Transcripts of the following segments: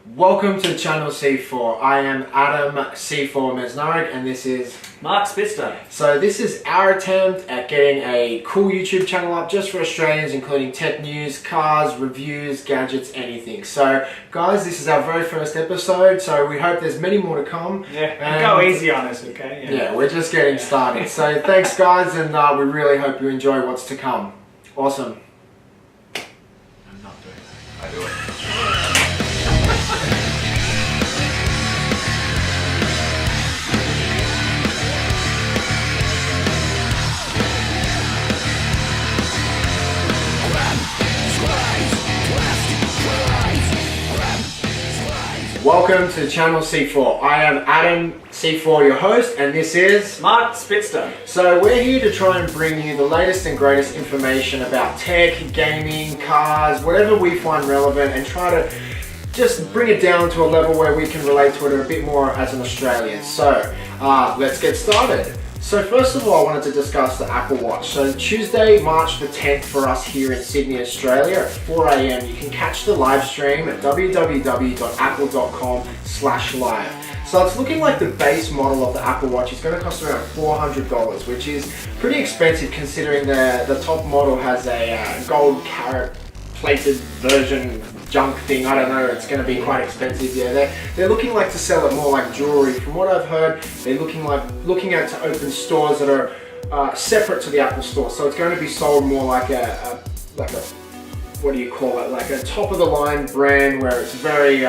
Welcome to channel xefour. I am Adam xefour Mesnarig and this is Mark Spitster. So this is our attempt at getting a cool YouTube channel up just for Australians, including tech news, cars, reviews, gadgets, anything. So guys, this is our very first episode, so we hope there's many more to come. Yeah, and go easy on us, okay? Yeah, we're just getting started. So thanks guys, and we really hope you enjoy what's to come. Awesome. I'm not doing that. I do it. Welcome to channel xefour. I am Adam xefour, your host, and this is Mark Spitster. So we're here to try and bring you the latest and greatest information about tech, gaming, cars, whatever we find relevant, and try to just bring it down to a level where we can relate to it a bit more as an Australian. So let's get started. So first of all, I wanted to discuss the Apple Watch. So Tuesday, March the 10th for us here in Sydney, Australia at 4 AM. You can catch the live stream at www.apple.com/live. So it's looking like the base model of the Apple Watch is going to cost around $400, which is pretty expensive considering the top model has a gold carat plated version junk thing. I don't know, it's going to be quite expensive. Yeah, they're looking like to sell it more like jewelry. From what I've heard, they're looking at to open stores that are separate to the Apple store. So it's going to be sold more like a what do you call it? Like a top of the line brand where it's very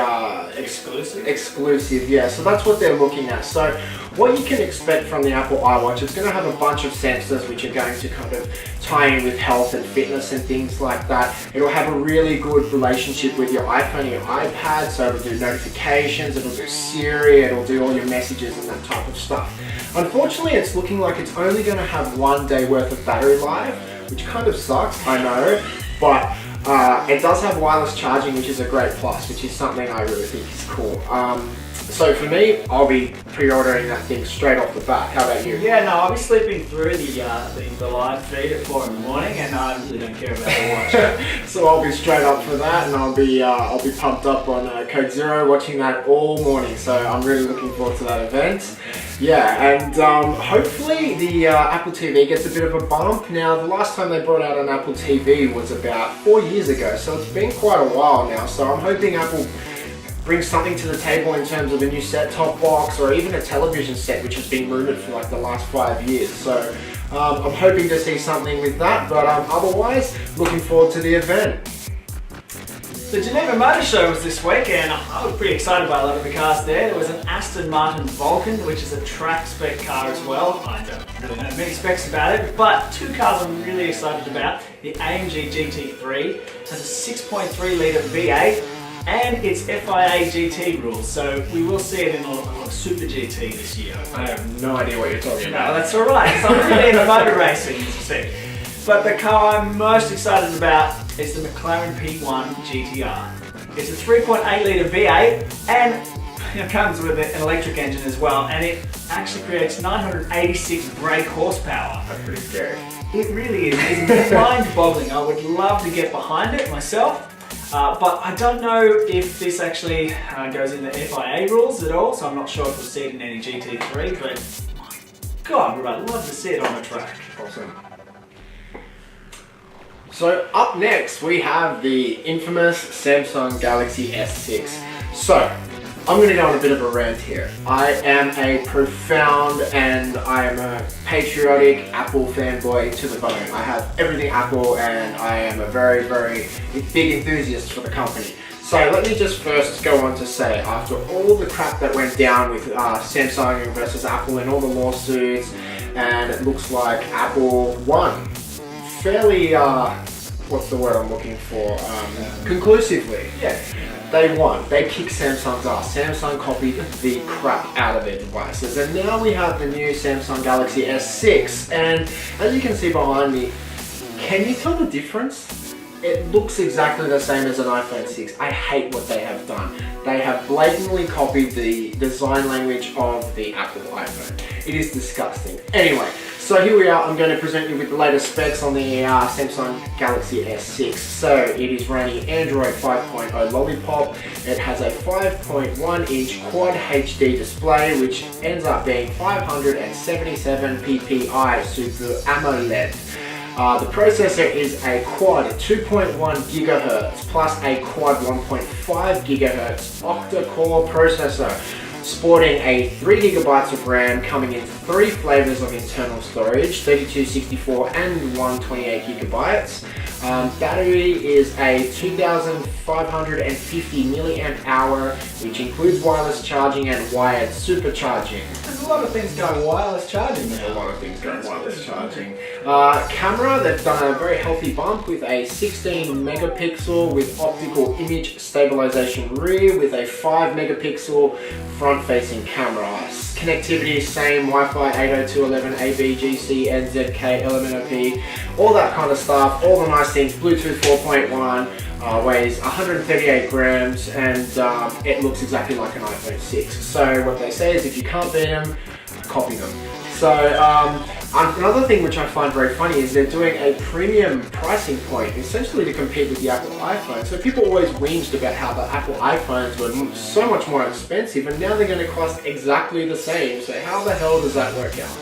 exclusive. Yeah, so that's what they're looking at. So what you can expect from the Apple iWatch, it's going to have a bunch of sensors which are going to kind of tie in with health and fitness and things like that. It'll have a really good relationship with your iPhone and your iPad, so it'll do notifications, it'll do Siri, it'll do all your messages and that type of stuff. Unfortunately, it's looking like it's only going to have 1 day worth of battery life, which kind of sucks, I know, but it does have wireless charging, which is a great plus, which is something I really think is cool. So for me, I'll be pre-ordering that thing straight off the bat. How about you? Yeah, no, I'll be sleeping through the live feed at 4 in the morning, and I really don't care about the watch. So I'll be straight up for that, and I'll be pumped up on Code Zero, watching that all morning. So I'm really looking forward to that event. Yeah, and hopefully the Apple TV gets a bit of a bump. Now, the last time they brought out an Apple TV was about 4 years ago, so it's been quite a while now. So I'm hoping Apple brings something to the table in terms of a new set-top box or even a television set, which has been rumored for like the last 5 years. So I'm hoping to see something with that, but otherwise, looking forward to the event. The Geneva Motor Show was this week, and I was pretty excited by a lot of the cars there. There was an Aston Martin Vulcan, which is a track spec car as well. I don't really know many specs about it, but two cars I'm really excited about. The AMG GT3 has a 6.3 litre V8, and it's FIA GT rules, so we will see it in a Super GT this year. I have no idea what you're talking about. No, that's alright, so I'm really into motor racing, as you see. But the car I'm most excited about is the McLaren P1 GTR. It's a 3.8 litre V8, and it comes with an electric engine as well, and it actually creates 986 brake horsepower. That's pretty scary. It really is. It's mind-boggling. I would love to get behind it myself. But I don't know if this actually goes into FIA rules at all, so I'm not sure if we'll see it in any GT3, but my God, would I love to see it on the track. Awesome. So up next, we have the infamous Samsung Galaxy S6. So, I'm going to go on a bit of a rant here. I am a profound and I am a patriotic Apple fanboy to the bone. I have everything Apple and I am a very, very big enthusiast for the company. So let me just first go on to say, after all the crap that went down with Samsung versus Apple and all the lawsuits, and it looks like Apple won fairly, what's the word I'm looking for, conclusively. Yeah. They won. They kicked Samsung's ass. Samsung copied the crap out of their devices. And now we have the new Samsung Galaxy S6. And as you can see behind me, can you tell the difference? It looks exactly the same as an iPhone 6. I hate what they have done. They have blatantly copied the design language of the Apple iPhone. It is disgusting. Anyway, So here we are, I'm going to present you with the latest specs on the Samsung Galaxy S6. So it is running Android 5.0 Lollipop. It has a 5.1 inch Quad HD display, which ends up being 577 ppi Super AMOLED. The processor is a quad 2.1 GHz plus a quad 1.5 GHz octa-core processor, sporting a 3 GB of RAM, coming in 3 flavors of internal storage, 32, 64 and 128 GB. Battery is a 2550 mAh, which includes wireless charging and wired supercharging. There's a lot of things going wireless charging there. A lot of things going wireless charging. Camera, they've done a very healthy bump with a 16 megapixel with optical image stabilization rear with a 5 megapixel front-facing camera. Connectivity, same Wi-Fi 802.11, ABGC, NZK, LMNOP, all that kind of stuff, all the nice things. Bluetooth 4.1, weighs 138 grams, and it looks exactly like an iPhone 6. So what they say is if you can't beat them, copy them. So another thing which I find very funny is they're doing a premium pricing point, essentially to compete with the Apple iPhone. So people always whinged about how the Apple iPhones were so much more expensive, and now they're going to cost exactly the same. So how the hell does that work out?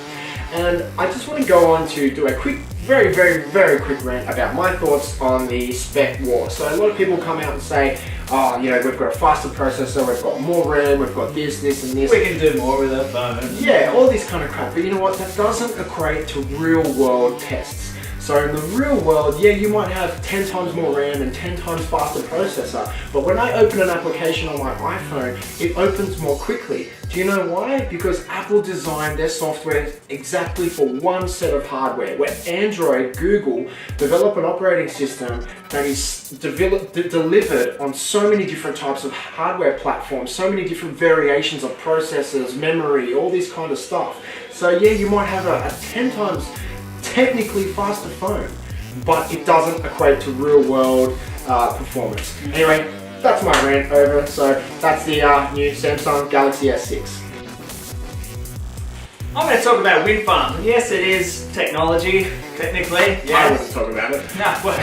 And I just want to go on to do a quick, very quick rant about my thoughts on the spec war. So a lot of people come out and say, oh, you know, we've got a faster processor, we've got more RAM, we've got this and this. We can do more with our phone. Yeah, all this kind of crap. But you know what? That doesn't equate to real world tests. So in the real world, yeah, you might have 10 times more RAM and 10 times faster processor, but when I open an application on my iPhone, it opens more quickly. Do you know why? Because Apple designed their software exactly for one set of hardware, where Android, Google develop an operating system that is delivered on so many different types of hardware platforms, so many different variations of processors, memory, all this kind of stuff. So yeah, you might have a 10 times technically faster phone, but it doesn't equate to real world performance. Anyway, that's my rant over. So that's the new Samsung Galaxy S6. I'm going to talk about wind farms. And yes, it is technology, technically. Yes. I wouldn't talk about it. No, well,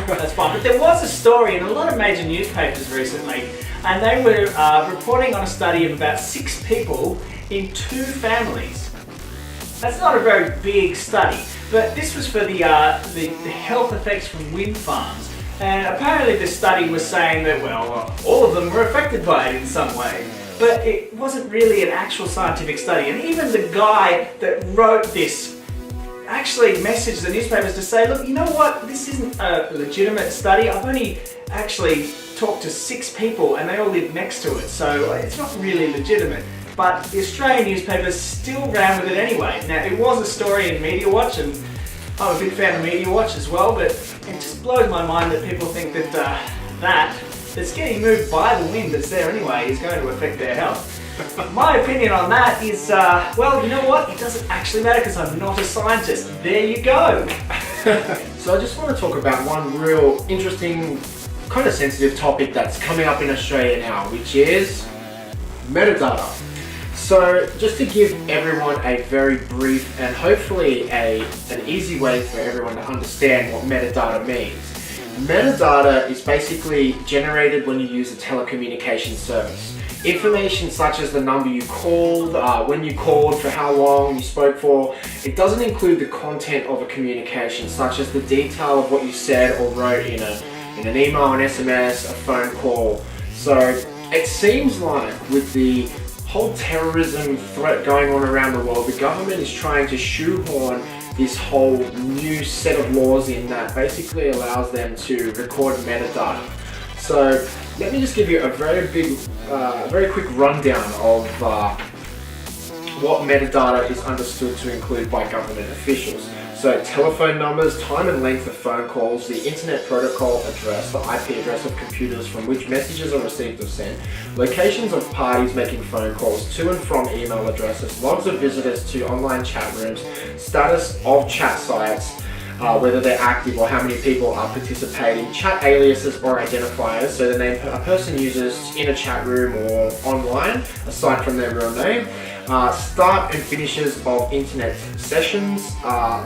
that's fine. But there was a story in a lot of major newspapers recently, and they were reporting on a study of about 6 people in 2 families. That's not a very big study, but this was for the health effects from wind farms. And apparently the study was saying that, well, all of them were affected by it in some way. But it wasn't really an actual scientific study. And even the guy that wrote this actually messaged the newspapers to say, look, you know what, this isn't a legitimate study. I've only actually talked to 6 people and they all live next to it, so it's not really legitimate. But the Australian newspapers still ran with it anyway. Now, it was a story in Media Watch, and I'm a big fan of Media Watch as well, but it just blows my mind that people think that that's getting moved by the wind that's there anyway is going to affect their health. My opinion on that is, well, you know what? It doesn't actually matter because I'm not a scientist. There you go. So I just want to talk about one real interesting, kind of sensitive topic that's coming up in Australia now, which is metadata. So just to give everyone a very brief and hopefully an easy way for everyone to understand what metadata means. Metadata is basically generated when you use a telecommunications service. Information such as the number you called, when you called, for how long you spoke for. It doesn't include the content of a communication, such as the detail of what you said or wrote in an email, an SMS, a phone call. So it seems like with the whole terrorism threat going on around the world, the government is trying to shoehorn this whole new set of laws in that basically allows them to record metadata. So let me just give you a very quick rundown of what metadata is understood to include by government officials. So telephone numbers, time and length of phone calls, the internet protocol address, the IP address of computers from which messages are received or sent, locations of parties making phone calls to and from email addresses, logs of visitors to online chat rooms, status of chat sites, whether they're active or how many people are participating, chat aliases or identifiers, so the name a person uses in a chat room or online, aside from their real name, start and finishes of internet sessions,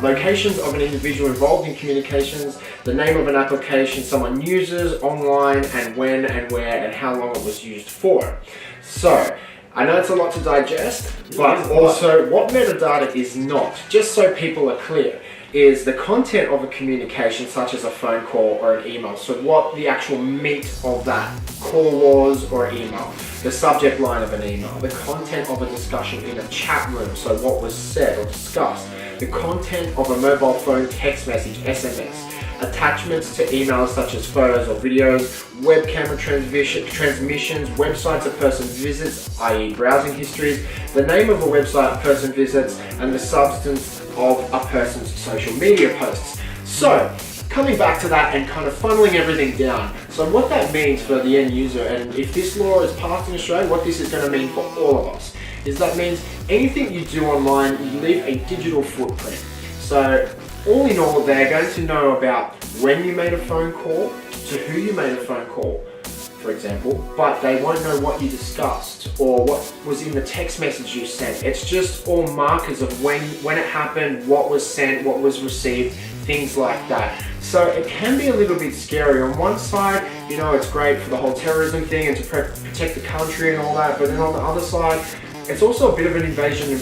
locations of an individual involved in communications, the name of an application someone uses online, and when and where and how long it was used for. So, I know it's a lot to digest, but also what metadata is not, just so people are clear, is the content of a communication such as a phone call or an email. So what the actual meat of that call was or email, the subject line of an email, the content of a discussion in a chat room, so what was said or discussed, the content of a mobile phone text message, SMS, attachments to emails such as photos or videos, web camera transmissions, websites a person visits, i.e. browsing histories, the name of a website a person visits, and the substance of a person's social media posts. So, coming back to that and kind of funneling everything down. So what that means for the end user, and if this law is passed in Australia, what this is going to mean for all of us, is that means anything you do online, you leave a digital footprint. So all in all, they're going to know about when you made a phone call, to who you made a phone call, for example, but they won't know what you discussed or what was in the text message you sent. It's just all markers of when it happened, what was sent, what was received, things like that. So it can be a little bit scary. On one side, you know, it's great for the whole terrorism thing and to protect the country and all that, but then on the other side, it's also a bit of an invasion in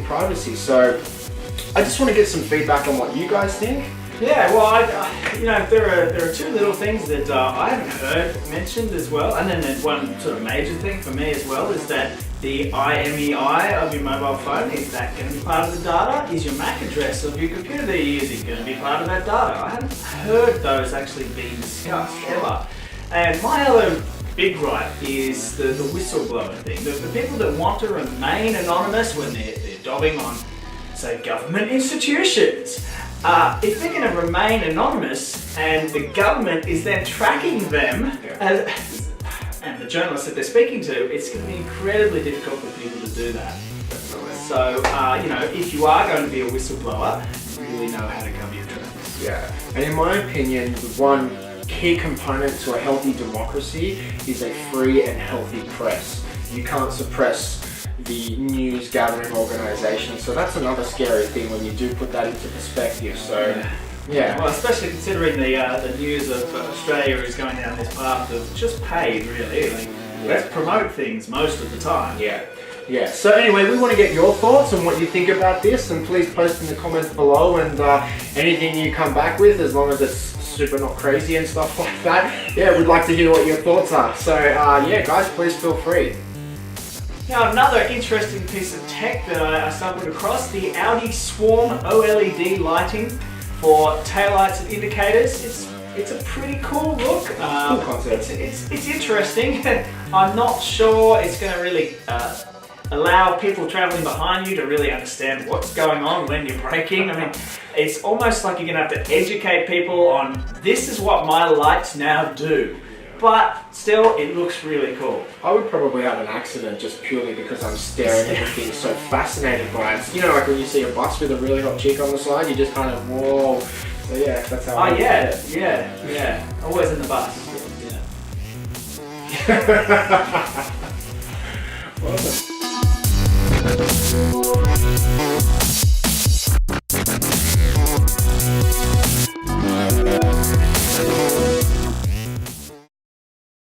privacy. So I just want to get some feedback on what you guys think. Yeah, well, you know, there are two little things that I haven't heard mentioned as well, and then there's one sort of major thing for me as well is that the IMEI of your mobile phone, is that going to be part of the data? Is your MAC address of your computer that you're using going to be part of that data? I haven't heard those actually being discussed ever. And my other big gripe is the whistleblower thing. The people that want to remain anonymous when they're dobbing on, say, government institutions. If they're going to remain anonymous and the government is then tracking them, and the journalists that they're speaking to, it's going to be incredibly difficult for people to do that. So, you know, if you are going to be a whistleblower, you really know how to cover your tracks. Yeah, and in my opinion, one key component to a healthy democracy is a free and healthy press. You can't suppress the news gathering organisation, so that's another scary thing when you do put that into perspective. So yeah, well, especially considering the news of Australia is going down this path of just paid, really. Like, let's promote things most of the time. Yeah. So anyway, we want to get your thoughts on what you think about this, and please post in the comments below, and anything you come back with, as long as it's super not crazy and stuff like that. Yeah, we'd like to hear what your thoughts are. So yeah, guys, please feel free. Now, another interesting piece of tech that I stumbled across, the Audi Swarm OLED lighting for taillights and indicators. It's a pretty cool look. Cool concept. It's interesting. I'm not sure it's going to really allow people traveling behind you to really understand what's going on when you're braking. I mean, it's almost like you're going to have to educate people on, this is what my lights now do. But still, it looks really cool. I would probably have an accident just purely because I'm staring at the thing, so fascinated by it. You know, like when you see a bus with a really hot chick on the side, you just kind of, whoa. So yeah, that's how I yeah. Always in the bus. Yeah. Awesome.